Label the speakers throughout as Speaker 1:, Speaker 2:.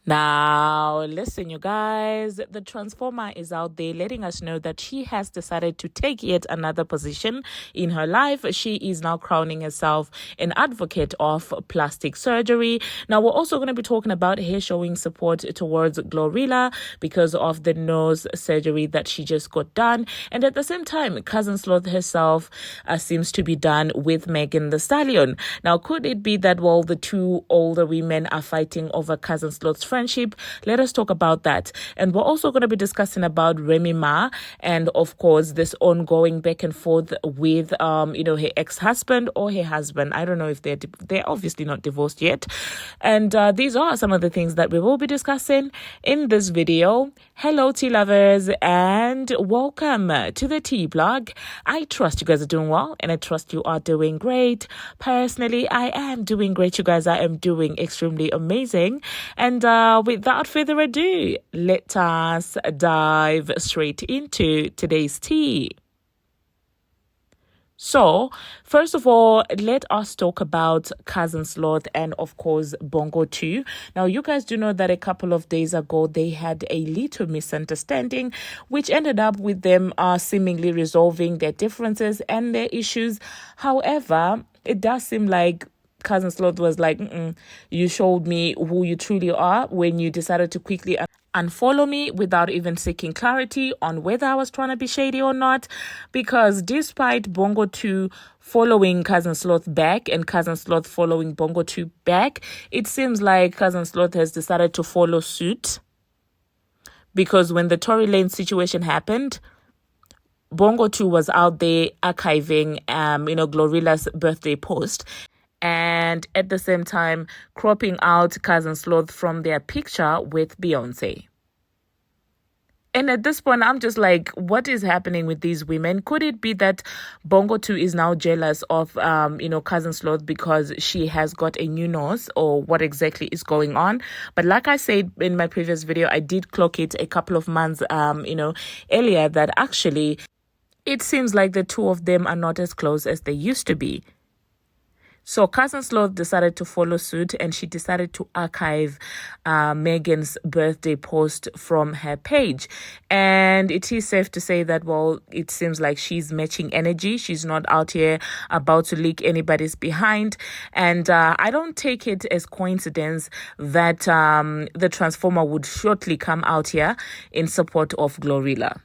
Speaker 1: Now, listen, you guys, the Transformer is out there letting us know that she has decided to take yet another position in her life. She is now crowning herself an advocate of plastic surgery. Now, we're also going to be talking about her showing support towards Glorilla because of the nose surgery that she just got done. And at the same time, Cousin Sloth herself seems to be done with Megan Thee Stallion. Now, could it be that, well, the two older women are fighting over Cousin Sloth's friendship? Let us talk about that. And we're also going to be discussing about Remy Ma and, of course, this ongoing back and forth with, her ex-husband or her husband. I don't know if they're obviously not divorced yet. And these are some of the things that we will be discussing in this video. Hello, tea lovers, and welcome to the tea blog. I trust you guys are doing well, and I trust you are doing great. Personally, I am doing great, you guys. I am doing extremely amazing. And without further ado, let us dive straight into today's tea. So, first of all, let us talk about Cousin Sloth and, of course, Bongo 2. Now, you guys do know that a couple of days ago, they had a little misunderstanding, which ended up with them seemingly resolving their differences and their issues. However, it does seem like Cousin Sloth was like, you showed me who you truly are when you decided to quickly unfollow me without even seeking clarity on whether I was trying to be shady or not. Because despite Bongo 2 following Cousin Sloth back and Cousin Sloth following Bongo 2 back, it seems like Cousin Sloth has decided to follow suit. Because when the Tory Lane situation happened, Bongo 2 was out there archiving, Glorilla's birthday post, and at the same time cropping out Cousin Sloth from their picture with Beyonce. And at this point, I'm just like, what is happening with these women? Could it be that Bongo 2 is now jealous of, Cousin Sloth because she has got a new nose, or what exactly is going on? But like I said in my previous video, I did clock it a couple of months, earlier, that actually it seems like the two of them are not as close as they used to be. So Cousin Sloth decided to follow suit, and she decided to archive Megan's birthday post from her page. And it is safe to say that, well, it seems like she's matching energy. She's not out here about to leak anybody's behind. And I don't take it as coincidence that the Transformer would shortly come out here in support of Glorilla.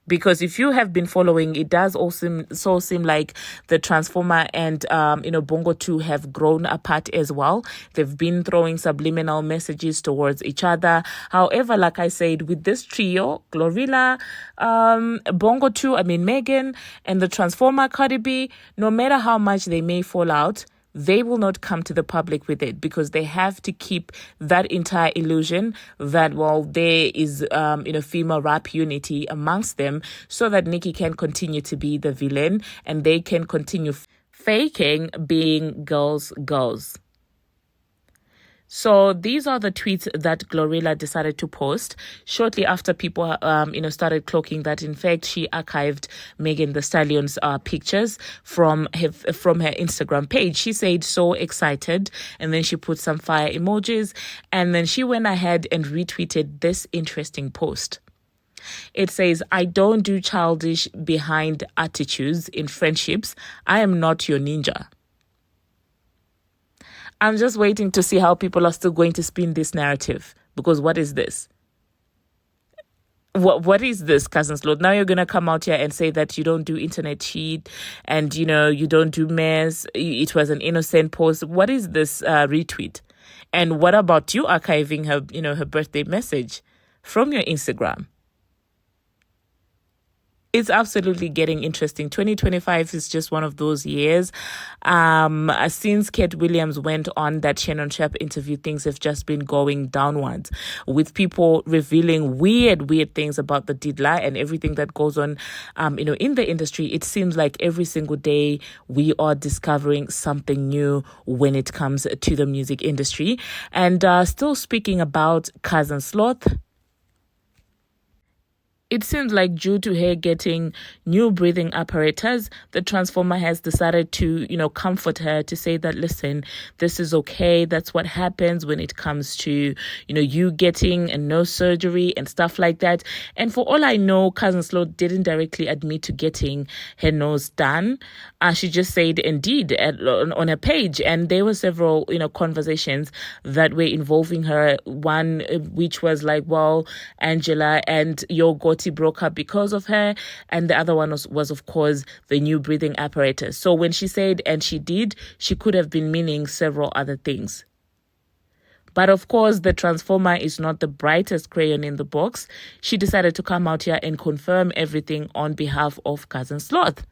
Speaker 1: Because if you have been following, it does also seem like the Transformer and, Bongo 2 have grown apart as well. They've been throwing subliminal messages towards each other. However, like I said, with this trio, Glorilla, Bongo 2, Megan, and the Transformer, Cardi B, no matter how much they may fall out, they will not come to the public with it, because they have to keep that entire illusion that, well, there is, female rap unity amongst them, so that Nicki can continue to be the villain and they can continue faking being girls. So these are the tweets that Glorilla decided to post shortly after people, started clocking that, in fact, she archived Megan Thee Stallion's pictures from her Instagram page. She said, so excited. And then she put some fire emojis. And then she went ahead and retweeted this interesting post. It says, I don't do childish behind attitudes in friendships. I am not your ninja. I'm just waiting to see how people are still going to spin this narrative. Because what is this? What is this, Cousin Sloth? Now you're going to come out here and say that you don't do internet cheat and, you don't do mess. It was an innocent post. What is this retweet? And what about you archiving her, her birthday message from your Instagram? It's absolutely getting interesting. 2025 is just one of those years. Since Kate Williams went on that Shannon Sharp interview, things have just been going downwards, with people revealing weird things about the Didla and everything that goes on, in the industry. It seems like every single day we are discovering something new when it comes to the music industry. And still speaking about Cousin Sloth, It seems like due to her getting new breathing apparatus, the transformer has decided to, comfort her to say that, listen, this is okay. That's what happens when it comes to, you getting a nose surgery and stuff like that. And for all I know, Cousin Sloth didn't directly admit to getting her nose done. She just said indeed on her page. And there were several, conversations that were involving her. One, which was like, well, Angela and your broke up because of her, and the other one was of course the new breathing apparatus. So when she said and she did, she could have been meaning several other things. But of course, the transformer is not the brightest crayon in the box. She decided to come out here and confirm everything on behalf of Cousin Sloth.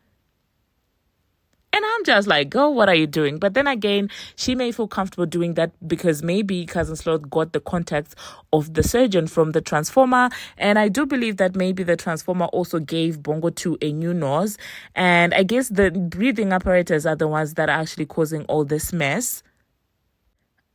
Speaker 1: And I'm just like, girl, what are you doing? But then again, she may feel comfortable doing that because maybe Cousin Sloth got the contacts of the surgeon from the transformer. And I do believe that maybe the transformer also gave Bongo 2 a new nose. And I guess the breathing apparatus are the ones that are actually causing all this mess.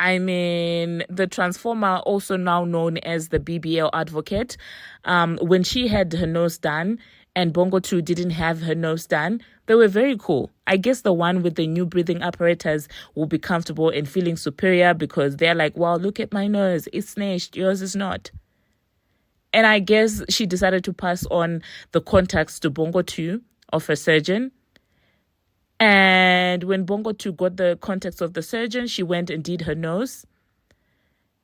Speaker 1: I mean, the transformer, also now known as the BBL advocate, when she had her nose done and Bongo 2 didn't have her nose done, they were very cool. I guess the one with the new breathing apparatus will be comfortable and feeling superior because they're like, wow, look at my nose. It's snatched. Yours is not. And I guess she decided to pass on the contacts to Bongo 2 of her surgeon. And when Bongo 2 got the contacts of the surgeon, she went and did her nose.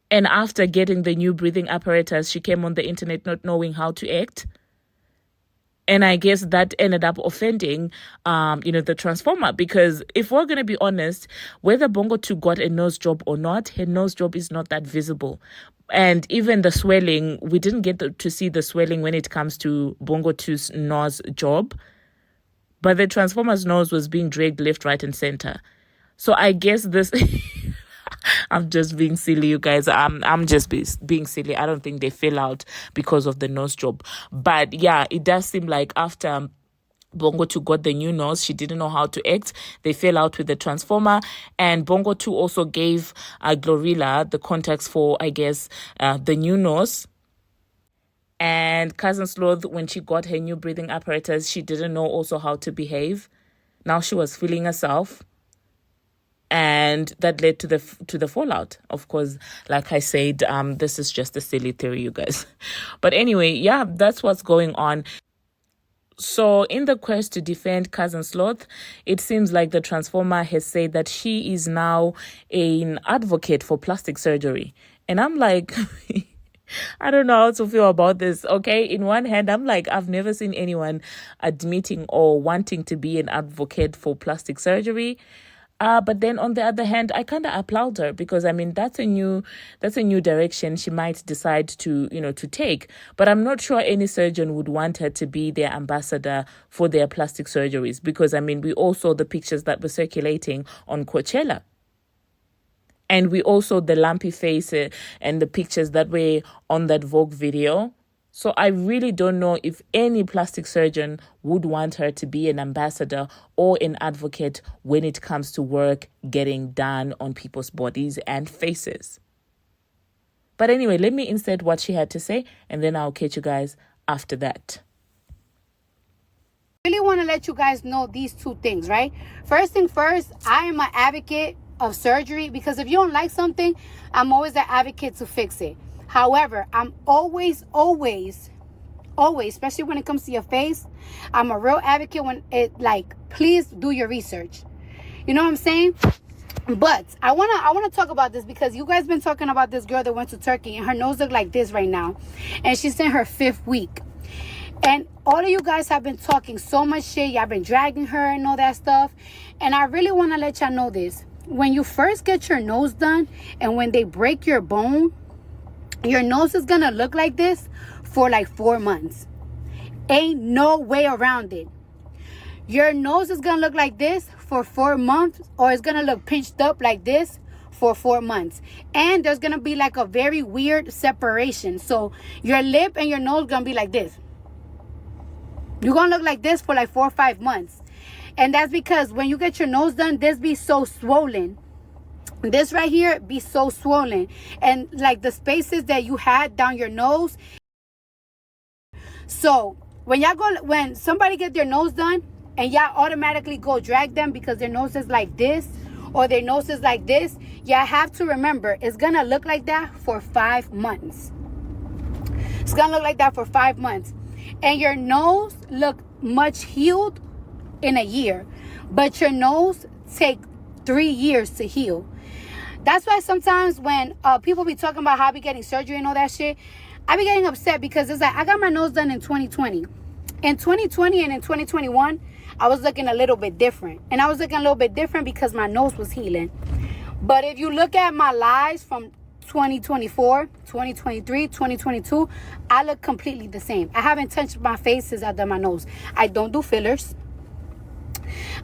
Speaker 1: And after getting the new breathing apparatus, she came on the internet not knowing how to act. And I guess that ended up offending, the transformer, because if we're going to be honest, whether Bongo 2 got a nose job or not, her nose job is not that visible. And even the swelling, we didn't get to see the swelling when it comes to Bongo 2's nose job. But the transformer's nose was being dragged left, right, and center. So I guess this... I'm just being silly, you guys. I'm just being silly. I don't think they fell out because of the nose job. But yeah, it does seem like after Bongo 2 got the new nose, she didn't know how to act. They fell out with the transformer. And Bongo 2 also gave Glorilla the contacts for, I guess, the new nose. And Cousin Sloth, when she got her new breathing apparatus, she didn't know also how to behave. Now she was feeling herself. And that led to the fallout. Of course, like I said, this is just a silly theory, you guys. But anyway, yeah, that's what's going on. So in the quest to defend Cousin Sloth, it seems like the transformer has said that she is now an advocate for plastic surgery. And I'm like... I don't know how to feel about this, okay? In one hand, I'm like, I've never seen anyone admitting or wanting to be an advocate for plastic surgery. But then on the other hand, I kind of applaud her because, I mean, that's a new direction she might decide to take. But I'm not sure any surgeon would want her to be their ambassador for their plastic surgeries because, I mean, we all saw the pictures that were circulating on Coachella. And we also the lumpy face and the pictures that were on that Vogue video. So I really don't know if any plastic surgeon would want her to be an ambassador or an advocate when it comes to work getting done on people's bodies and faces. But anyway, let me insert what she had to say, and then I'll catch you guys after that.
Speaker 2: I really want to let you guys know these two things, right? First thing first, I am an advocate of surgery because if you don't like something, I'm always an advocate to fix it. However, I'm always, especially when it comes to your face, I'm a real advocate when please do your research. You know what I'm saying? But I wanna talk about this because you guys been talking about this girl that went to Turkey and her nose look like this right now, and she's in her 5th week. And all of you guys have been talking so much shit. Y'all been dragging her and all that stuff. And I really want to let y'all know this. When you first get your nose done and when they break your bone, your nose is going to look like this for like 4 months. Ain't no way around it. Your nose is going to look like this for 4 months, or it's going to look pinched up like this for 4 months. And there's going to be like a very weird separation. So your lip and your nose going to be like this. You're going to look like this for like 4 or 5 months. And that's because when you get your nose done, this be so swollen. This right here be so swollen. And like the spaces that you had down your nose. So when somebody get their nose done and y'all automatically go drag them because their nose is like this or their nose is like this, y'all have to remember it's gonna look like that for 5 months. It's gonna look like that for 5 months. And your nose look much healed in a year, but your nose take 3 years to heal. That's why sometimes when people be talking about how I be getting surgery and all that shit, I be getting upset because it's like I got my nose done in 2020. In 2020 and in 2021, I was looking a little bit different. And I was looking a little bit different because my nose was healing. But if you look at my lives from 2024, 2023, 2022, I look completely the same. I haven't touched my face since I've done my nose. I don't do fillers.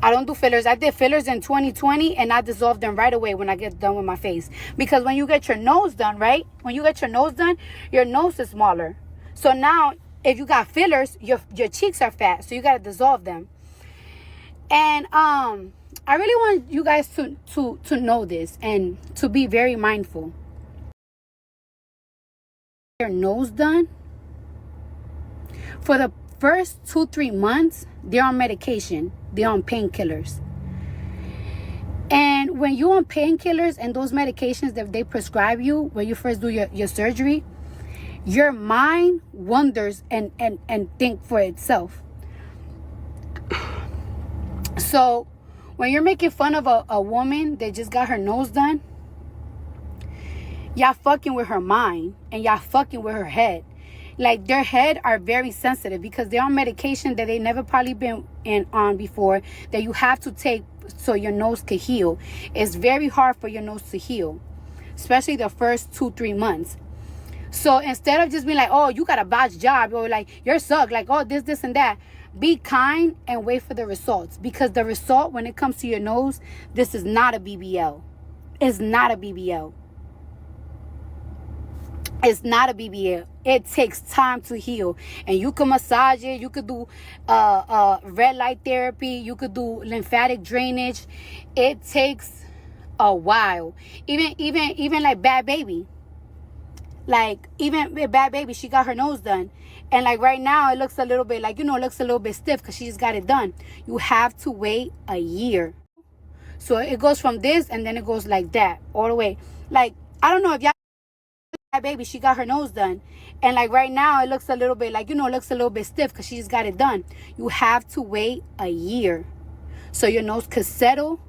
Speaker 2: I did fillers in 2020 and I dissolved them right away when I get done with my face. Because when you get your nose done, right? When you get your nose done, your nose is smaller. So now if you got fillers, your cheeks are fat. So you got to dissolve them. And I really want you guys to know this and to be very mindful. Your nose done, for the first 2-3 months, they're on medication. They're on painkillers. And when you're on painkillers and those medications that they prescribe you when you first do your surgery, your mind wonders and think for itself. So when you're making fun of a woman that just got her nose done, y'all fucking with her mind and y'all fucking with her head. Like, their head are very sensitive because they're on medication that they never probably been on before, that you have to take so your nose can heal. It's very hard for your nose to heal, especially the first 2-3 months. So instead of just being like, oh, you got a bad job, or like, you're suck, like, oh, this and that, be kind and wait for the results. Because the result, when it comes to your nose, this is not a BBL. It's not a BBL. It's not a BBL. It takes time to heal. And you can massage it. You could do red light therapy. You could do lymphatic drainage. It takes a while. Even like Bad Baby. Like, even with Bad Baby, she got her nose done. And like right now, it looks a little bit like, it looks a little bit stiff because she just got it done. You have to wait a year. So it goes from this and then it goes like that all the way. Like, I don't know if y'all, Bad Baby, she got her nose done. And like right now, it looks a little bit like, it looks a little bit stiff because she just got it done. You have to wait a year so your nose could settle.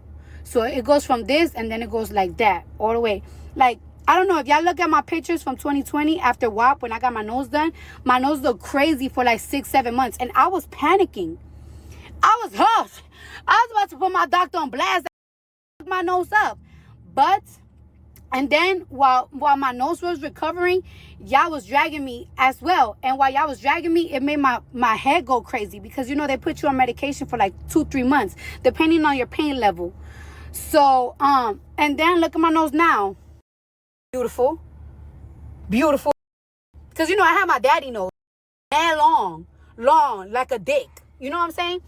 Speaker 2: So it goes from this and then it goes like that all the way. Like, I don't know if y'all look at my pictures from 2020 after WAP when I got my nose done. My nose looked crazy for like 6-7 months. And I was panicking. I was huffed. I was about to put my doctor on blast. I my nose up. But... and then while my nose was recovering, y'all was dragging me as well. And while y'all was dragging me, it made my head go crazy. Because, they put you on medication for like 2-3 months, depending on your pain level. So, and then look at my nose now. Beautiful. Beautiful. Because, I have my daddy nose. And long, like a dick. You know what I'm saying?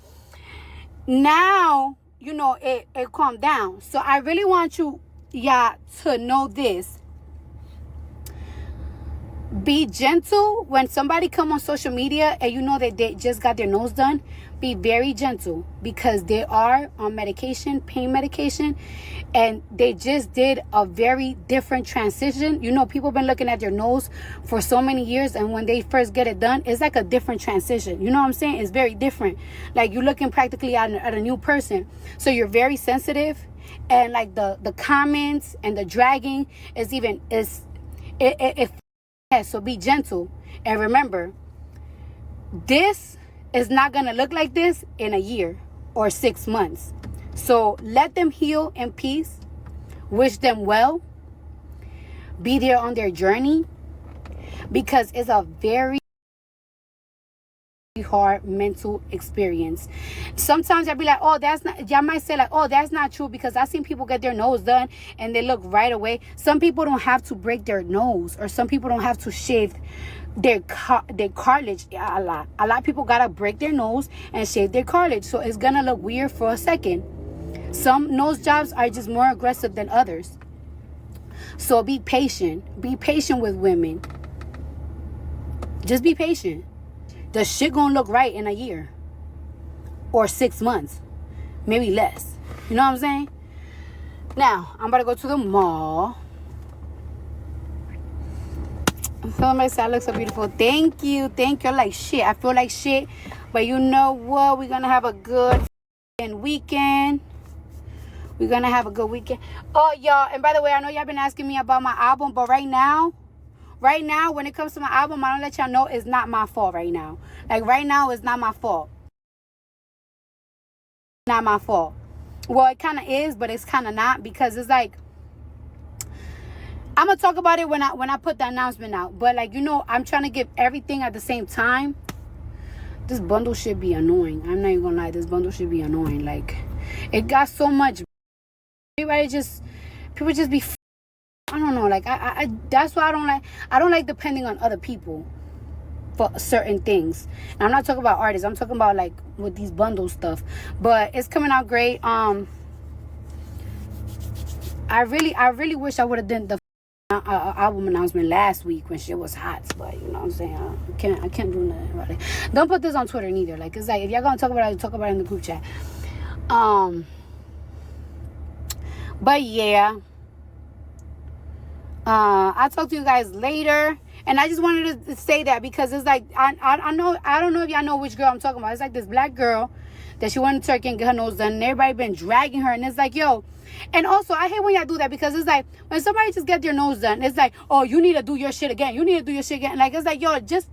Speaker 2: Now, it calmed down. So I really want you, to know this. Be gentle when somebody come on social media and that they just got their nose done. Be very gentle because they are on medication, pain medication, and they just did a very different transition. People been looking at their nose for so many years, and when they first get it done, it's like a different transition. You know what I'm saying? It's very different. Like, you're looking practically at a new person. So you're very sensitive. And like the comments and the dragging so be gentle. And remember, this is not going to look like this in a year or 6 months. So let them heal in peace. Wish them well. Be there on their journey. Because it's a very hard mental experience. Sometimes I'll be like, oh, that's not, y'all might say like, oh, that's not true, because I've seen people get their nose done and they look right away. Some people don't have to break their nose, or some people don't have to shave their cartilage a lot. A lot of people gotta break their nose and shave their cartilage, so it's gonna look weird for a second. Some nose jobs are just more aggressive than others. So be patient with women. Just be patient. the shit gonna look right in a year or 6 months, maybe less. You know what I'm saying? Now I'm about to go to the mall. I'm feeling myself. I look so beautiful. Thank you. Like shit. I feel like shit, but you know what? We're gonna have a good weekend. We're gonna have a good weekend. Oh, y'all, and by the way, I know y'all been asking me about my album, but right now, when it comes to my album, I don't let y'all know it's not my fault right now. Like, right now, it's not my fault. Not my fault. Well, it kind of is, but it's kind of not, because it's like, I'm gonna talk about it when I put the announcement out. But, like, you know, I'm trying to give everything at the same time. This bundle should be annoying. I'm not even gonna lie. This bundle should be annoying. Like, it got so much. People just be, I don't know, like, I that's why I don't like depending on other people for certain things. And I'm not talking about artists, I'm talking about, like, with these bundle stuff. But it's coming out great. I really wish I would have done the album announcement last week when shit was hot, but you know what I'm saying, I can't do nothing about it. Don't put this on Twitter neither. Like, it's like, if y'all gonna talk about it, talk about it in the group chat. But yeah, I'll talk to you guys later. And I just wanted to say that because it's like, I don't know if y'all know which girl I'm talking about. It's like this black girl that she went to Turkey and get her nose done, and everybody been dragging her, and it's like, yo. And also, I hate when y'all do that, because it's like, when somebody just get their nose done, it's like, oh, you need to do your shit again. Like, it's like, yo, just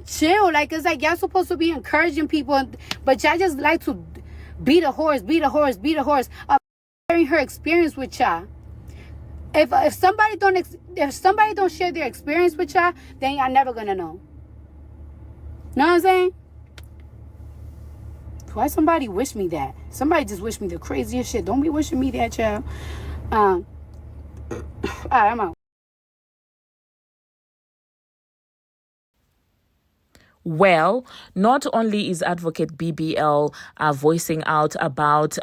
Speaker 2: chill. Like, it's like, y'all supposed to be encouraging people, but y'all just like to beat a horse. Sharing her experience with y'all. If somebody don't share their experience with y'all, then y'all never gonna know. Know what I'm saying? Why somebody wish me that? Somebody just wish me the craziest shit. Don't be wishing me that, child. All right, I'm out.
Speaker 1: Well, not only is advocate BBL voicing out about,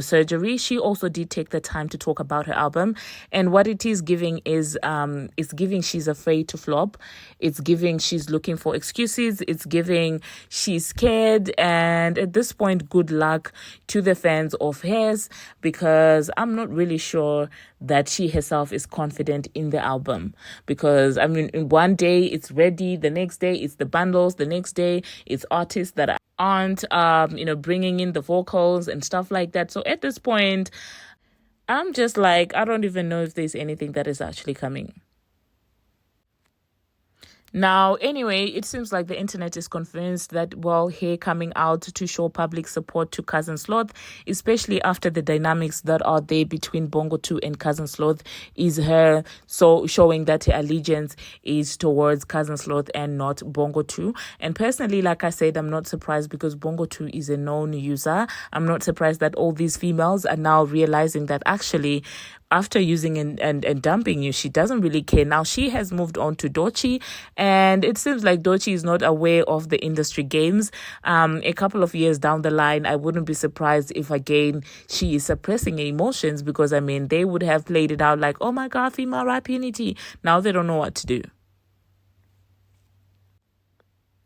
Speaker 1: surgery, she also did take the time to talk about her album. And what it is giving is, it's giving she's afraid to flop. It's giving she's looking for excuses. It's giving she's scared. And at this point, good luck to the fans of hers, because I'm not really sure that she herself is confident in the album. Because, I mean, one day it's ready, the next day it's the bundles, the next day it's artists that aren't, bringing in the vocals and stuff like that. So at this point, I'm just like, I don't even know if there's anything that is actually coming. Now, anyway, it seems like the internet is convinced that, well, her coming out to show public support to Cousin Sloth, especially after the dynamics that are there between Bongo 2 and Cousin Sloth, is her so showing that her allegiance is towards Cousin Sloth and not Bongo 2. And personally, like I said, I'm not surprised, because Bongo 2 is a known user. I'm not surprised that all these females are now realizing that actually, after using and dumping you, she doesn't really care. Now she has moved on to Doechii, and it seems like Doechii is not aware of the industry games. A couple of years down the line, I wouldn't be surprised if again she is suppressing her emotions, because I mean, they would have played it out like, oh my God, female rap unity. Now they don't know what to do.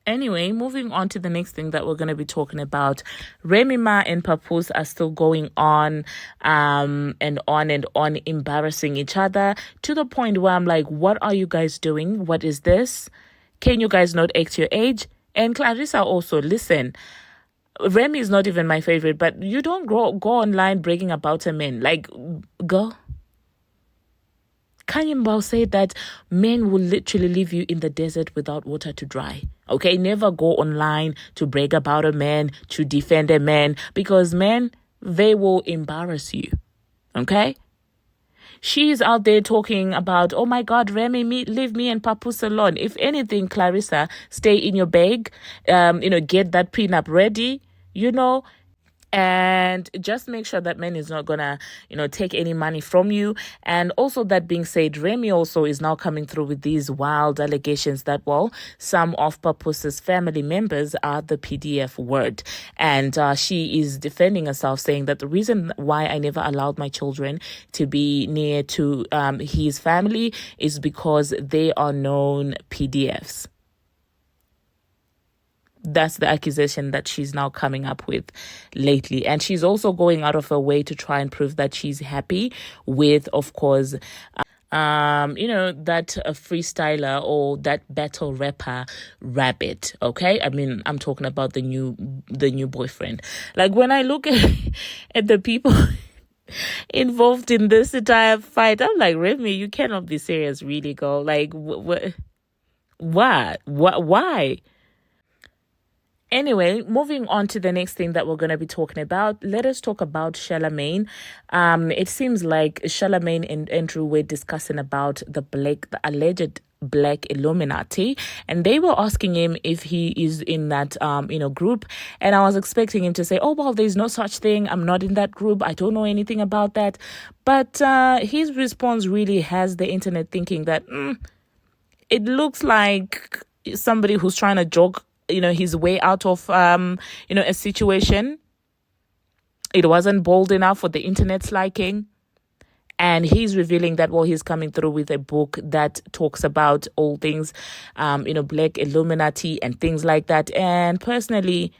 Speaker 1: Anyway, moving on to the next thing that we're going to be talking about. Remy and Papoose are still going on and on, embarrassing each other, to the point where I'm like, what are you guys doing? What is this? Can you guys not act your age? And Clarissa also, listen, Remy is not even my favorite, but you don't go online bragging about a man. Like, go. Kanye Mbao said that men will literally leave you in the desert without water to dry. Okay, never go online to brag about a man, to defend a man, because men, they will embarrass you. Okay? She's out there talking about, oh my God, Remy, leave me and Papoose alone. If anything, Clarissa, stay in your bag, get that prenup ready, and just make sure that man is not gonna, take any money from you. And also, that being said, Remy also is now coming through with these wild allegations that, well, some of Papoose's family members are the PDF word. And she is defending herself, saying that the reason why I never allowed my children to be near to his family is because they are known PDFs. That's the accusation that she's now coming up with lately. And she's also going out of her way to try and prove that she's happy with, of course, that freestyler or that battle rapper Rabbit. Okay, I mean, I'm talking about the new boyfriend. Like, when I look at the people involved in this entire fight, I'm like, Remy, you cannot be serious, really, girl. Like, what? Why? Anyway, moving on to the next thing that we're going to be talking about, let us talk about Charlemagne. It seems like Charlemagne and Andrew were discussing about the alleged Black Illuminati, and they were asking him if he is in that group. And I was expecting him to say, oh, well, there's no such thing, I'm not in that group, I don't know anything about that. But his response really has the internet thinking that it looks like somebody who's trying to jog his way out of a situation. It wasn't bold enough for the internet's liking. And he's revealing that, well, he's coming through with a book that talks about all things, Black Illuminati and things like that. And personally,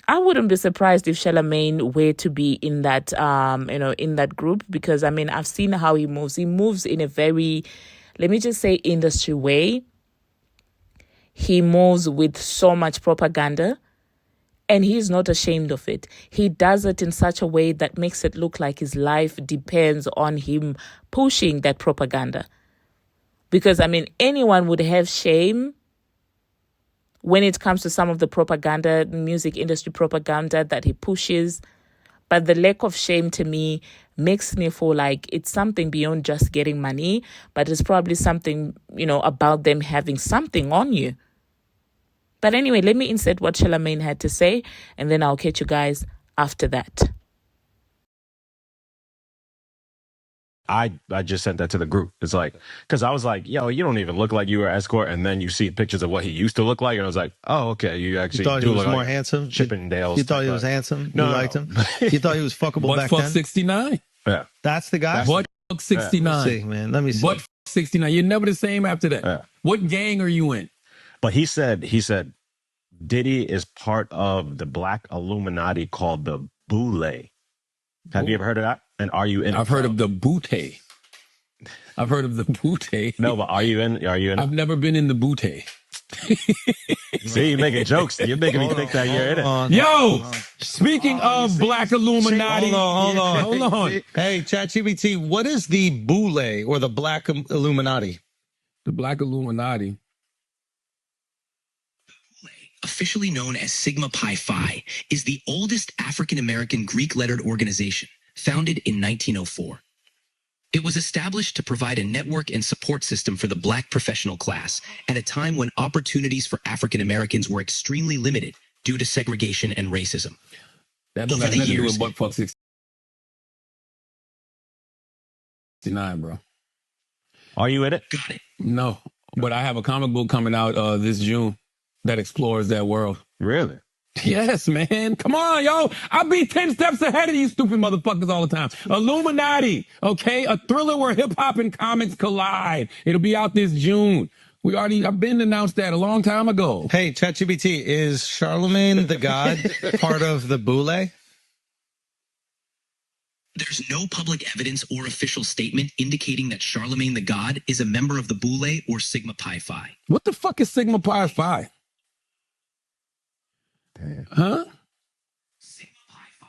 Speaker 1: I wouldn't be surprised if Charlemagne were to be in that, in that group, because, I mean, I've seen how he moves. He moves in a very, let me just say, industry way. He moves with so much propaganda, and he's not ashamed of it. He does it in such a way that makes it look like his life depends on him pushing that propaganda. Because, I mean, anyone would have shame when it comes to some of the propaganda, music industry propaganda that he pushes. But the lack of shame, to me, makes me feel like it's something beyond just getting money, but it's probably something, about them having something on you. But anyway, let me insert what Charlemagne had to say, and then I'll catch you guys after that.
Speaker 3: I just sent that to the group. It's like, because I was like, yo, you don't even look like you were an escort. And then you see pictures of what he used to look like. And I was like, oh, okay. You actually
Speaker 4: thought he was more handsome?
Speaker 3: Chippendales.
Speaker 4: You thought he was handsome?
Speaker 3: No,
Speaker 4: you liked him? You thought he was fuckable back
Speaker 5: then?
Speaker 4: then?
Speaker 5: 69?
Speaker 3: Yeah.
Speaker 4: That's the guy?
Speaker 5: What 69?
Speaker 4: Let me see, man. Let me see.
Speaker 5: What 69? You're never the same after that.
Speaker 3: Yeah.
Speaker 5: What gang are you in?
Speaker 3: But he said, Diddy is part of the Black Illuminati called the Boule. Have you ever heard of that? And are you in?
Speaker 5: I've heard of the Bootay. I've heard of the Bootay.
Speaker 3: No, but are you in?
Speaker 5: I've never been in the Bootay.
Speaker 3: See, you're making jokes. You're making me think that you're in it.
Speaker 5: Yo, speaking of Black Illuminati.
Speaker 4: Hold on.
Speaker 5: Hey,
Speaker 4: ChatGPT, what is the Boule or the Black Illuminati?
Speaker 5: The Black Illuminati,
Speaker 6: officially known as Sigma Pi Phi, is the oldest African-American Greek-lettered organization, founded in 1904. It was established to provide a network and support system for the Black professional class at a time when opportunities for African-Americans were extremely limited due to segregation and racism.
Speaker 5: That doesn't have nothing to do with Buck Fuck 69, bro.
Speaker 3: Are you in it?
Speaker 6: Got it.
Speaker 5: No, but I have a comic book coming out this June that explores that world.
Speaker 3: Really?
Speaker 5: Yes, man. Come on, yo. I'll be 10 steps ahead of you stupid motherfuckers all the time. Illuminati, okay? A thriller where hip-hop and comics collide. It'll be out this June. I've been announced that a long time ago.
Speaker 4: Hey, ChatGPT, is Charlemagne the God part of the Boule?
Speaker 6: There's no public evidence or official statement indicating that Charlemagne the God is a member of the Boule or Sigma Pi Phi.
Speaker 5: What the fuck is Sigma Pi Phi?
Speaker 3: Damn.
Speaker 5: Huh?
Speaker 6: Sigma Pi Phi,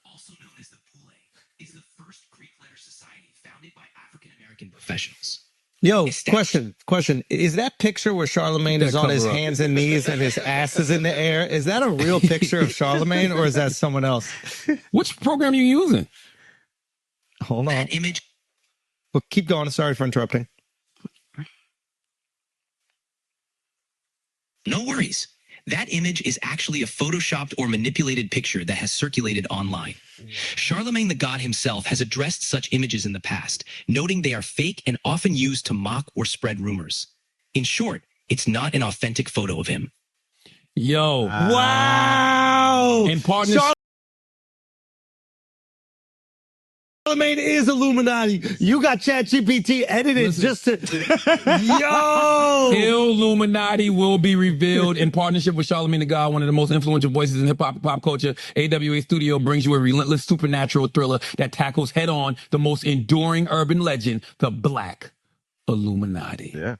Speaker 6: also known as the Boule, is the first Greek letter society founded by African-American professionals.
Speaker 4: Yo, question. Is that picture where Charlemagne is on his hands and knees and his ass is in the air? Is that a real picture of Charlemagne or is that someone else?
Speaker 5: Which program are you using?
Speaker 4: Hold on.
Speaker 6: That image.
Speaker 4: Well, keep going. Sorry for interrupting.
Speaker 6: No worries. That image is actually a photoshopped or manipulated picture that has circulated online. Charlemagne the God himself has addressed such images in the past, noting they are fake and often used to mock or spread rumors. In short, it's not an authentic photo of him.
Speaker 5: Yo.
Speaker 4: Wow.
Speaker 5: In partnership.
Speaker 4: Charlemagne is Illuminati. You got ChatGPT edited just to. Yo!
Speaker 5: Illuminati will be revealed in partnership with Charlemagne the God, one of the most influential voices in hip-hop and pop culture. AWA Studio brings you a relentless supernatural thriller that tackles head-on the most enduring urban legend, the Black Illuminati.
Speaker 3: Yeah.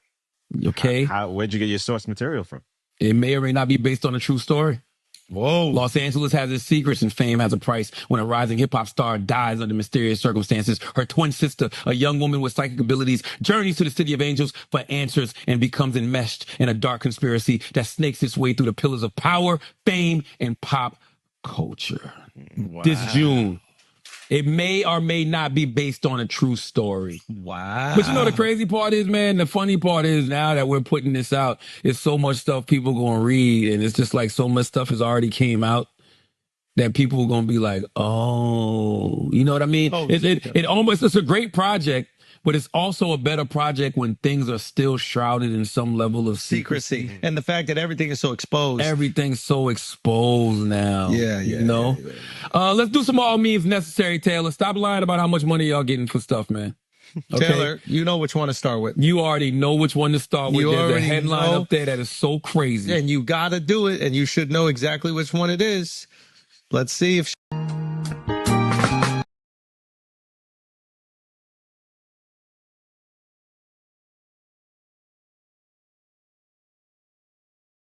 Speaker 5: Okay?
Speaker 3: Where'd you get your source material from?
Speaker 5: It may or may not be based on a true story.
Speaker 4: Whoa.
Speaker 5: Los Angeles has its secrets and fame has a price. When a rising hip-hop star dies under mysterious circumstances, her twin sister, a young woman with psychic abilities, journeys to the City of Angels for answers and becomes enmeshed in a dark conspiracy that snakes its way through the pillars of power, fame, and pop culture.
Speaker 4: Wow.
Speaker 5: This June. It may or may not be based on a true story.
Speaker 4: Wow.
Speaker 5: But you know the crazy part is, man, the funny part is now that we're putting this out, it's so much stuff people going to read, and it's just like so much stuff has already came out that people are going to be like, oh, you know what I mean?
Speaker 4: Oh,
Speaker 5: it's a great project, but it's also a better project when things are still shrouded in some level of secrecy.
Speaker 4: And the fact that everything is so exposed.
Speaker 5: Everything's so exposed now.
Speaker 4: Yeah.
Speaker 5: You know? Let's do some all means necessary, Taylor. Stop lying about how much money y'all getting for stuff, man. Okay?
Speaker 4: Taylor, you know which one to start with.
Speaker 5: You already know which one to start with. There's a headline up there that is so crazy.
Speaker 4: And you got to do it, and you should know exactly which one it is. Let's see if